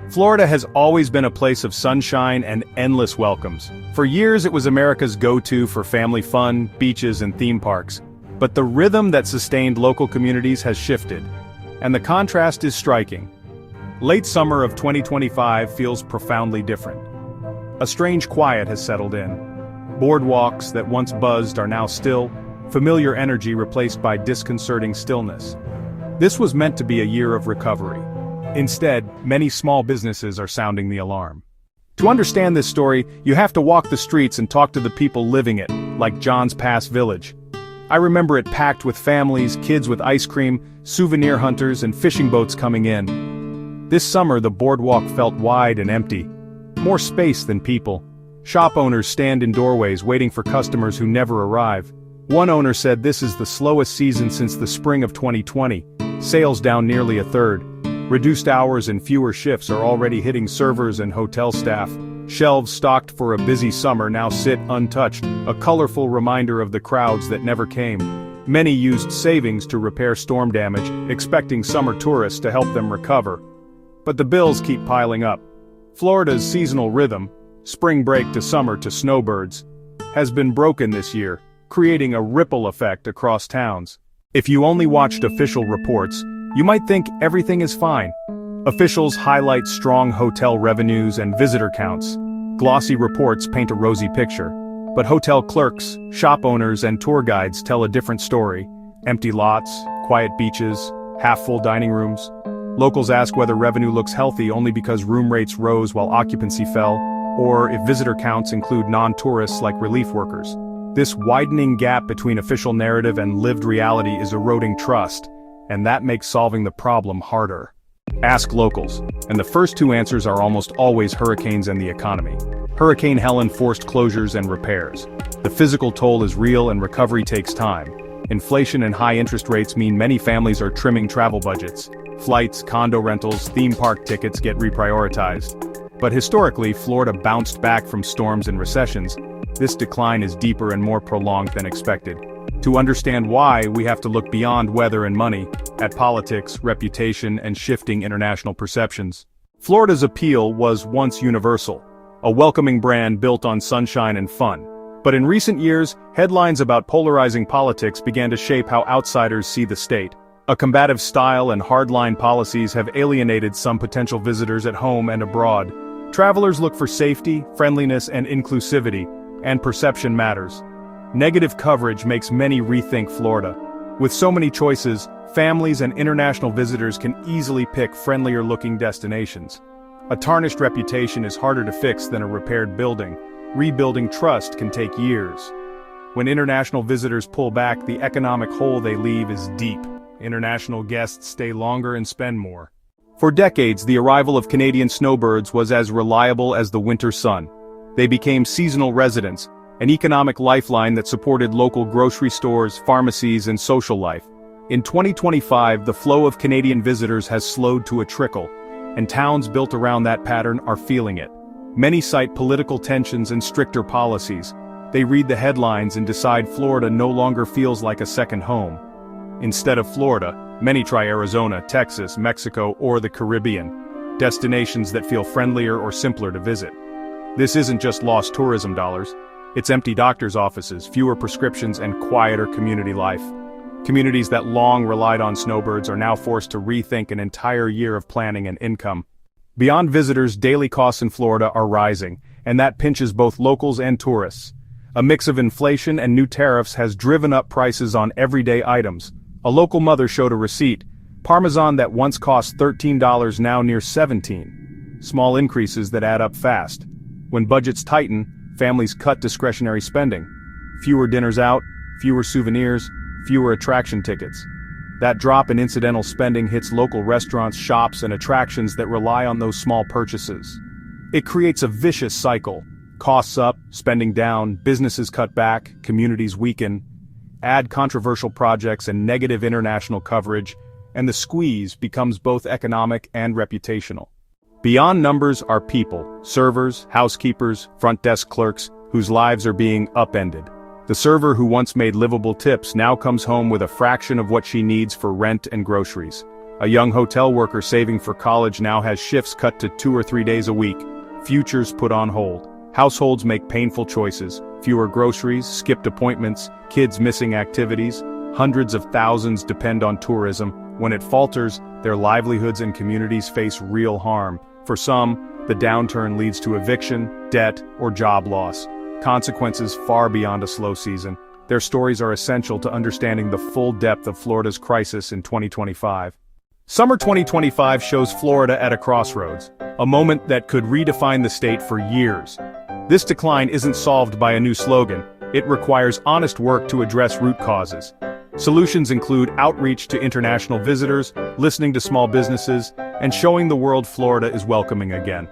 Florida has always been a place of sunshine and endless welcomes. For years it was America's go-to for family fun, beaches and theme parks. But the rhythm that sustained local communities has shifted. And the contrast is striking. Late summer of 2025 feels profoundly different. A strange quiet has settled in. Boardwalks that once buzzed are now still, familiar energy replaced by disconcerting stillness. This was meant to be a year of recovery. Instead, many small businesses are sounding the alarm. To understand this story, you have to walk the streets and talk to the people living it, like John's Pass Village. I remember it packed with families, kids with ice cream, souvenir hunters, and fishing boats coming in. This summer the boardwalk felt wide and empty. More space than people. Shop owners stand in doorways waiting for customers who never arrive. One owner said this is the slowest season since the spring of 2020. Sales down nearly a third. Reduced hours and fewer shifts are already hitting servers and hotel staff. Shelves stocked for a busy summer now sit untouched, a colorful reminder of the crowds that never came. Many used savings to repair storm damage, expecting summer tourists to help them recover. But the bills keep piling up. Florida's seasonal rhythm, spring break to summer to snowbirds, has been broken this year, creating a ripple effect across towns. If you only watched official reports, you might think everything is fine. Officials highlight strong hotel revenues and visitor counts. Glossy reports paint a rosy picture. But hotel clerks, shop owners, and tour guides tell a different story. Empty lots, quiet beaches, half-full dining rooms. Locals ask whether revenue looks healthy only because room rates rose while occupancy fell, or if visitor counts include non-tourists like relief workers. This widening gap between official narrative and lived reality is eroding trust, and that makes solving the problem harder. Ask locals, and the first two answers are almost always hurricanes and the economy. Hurricane Helen forced closures and repairs. The physical toll is real and recovery takes time. Inflation and high interest rates mean many families are trimming travel budgets. Flights, condo rentals, theme park tickets get reprioritized. But historically, Florida bounced back from storms and recessions. This decline is deeper and more prolonged than expected. To understand why, we have to look beyond weather and money, at politics, reputation, and shifting international perceptions. Florida's appeal was once universal, a welcoming brand built on sunshine and fun. But in recent years, headlines about polarizing politics began to shape how outsiders see the state. A combative style and hardline policies have alienated some potential visitors at home and abroad. Travelers look for safety, friendliness, and inclusivity, and perception matters. Negative coverage makes many rethink Florida. With so many choices, families and international visitors can easily pick friendlier-looking destinations. A tarnished reputation is harder to fix than a repaired building. Rebuilding trust can take years. When international visitors pull back, the economic hole they leave is deep. International guests stay longer and spend more. For decades, the arrival of Canadian snowbirds was as reliable as the winter sun. They became seasonal residents, an economic lifeline that supported local grocery stores, pharmacies, and social life. In 2025, the flow of Canadian visitors has slowed to a trickle, and towns built around that pattern are feeling it. Many cite political tensions and stricter policies. They read the headlines and decide Florida no longer feels like a second home. Instead of Florida, many try Arizona, Texas, Mexico, or the Caribbean, destinations that feel friendlier or simpler to visit. This isn't just lost tourism dollars. It's empty doctors' offices, fewer prescriptions, and quieter community life. Communities that long relied on snowbirds are now forced to rethink an entire year of planning and income. Beyond visitors, daily costs in Florida are rising, and that pinches both locals and tourists. A mix of inflation and new tariffs has driven up prices on everyday items. A local mother showed a receipt. Parmesan that once cost $13 now near $17. Small increases that add up fast. When budgets tighten, families cut discretionary spending. Fewer dinners out, fewer souvenirs, fewer attraction tickets. That drop in incidental spending hits local restaurants, shops, and attractions that rely on those small purchases. It creates a vicious cycle. Costs up, spending down, businesses cut back, communities weaken. Add controversial projects and negative international coverage, and the squeeze becomes both economic and reputational. Beyond numbers are people, servers, housekeepers, front desk clerks, whose lives are being upended. The server who once made livable tips now comes home with a fraction of what she needs for rent and groceries. A young hotel worker saving for college now has shifts cut to 2 or 3 days a week. Futures put on hold. Households make painful choices. Fewer groceries, skipped appointments, kids missing activities. Hundreds of thousands depend on tourism. When it falters, their livelihoods and communities face real harm. For some, the downturn leads to eviction, debt, or job loss. Consequences far beyond a slow season. Their stories are essential to understanding the full depth of Florida's crisis in 2025. Summer 2025 shows Florida at a crossroads, a moment that could redefine the state for years. This decline isn't solved by a new slogan. It requires honest work to address root causes. Solutions include outreach to international visitors, listening to small businesses, and showing the world Florida is welcoming again.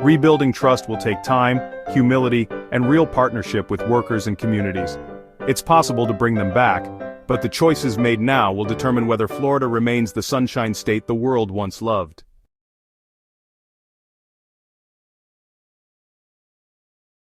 Rebuilding trust will take time, humility, and real partnership with workers and communities. It's possible to bring them back, but the choices made now will determine whether Florida remains the sunshine state the world once loved.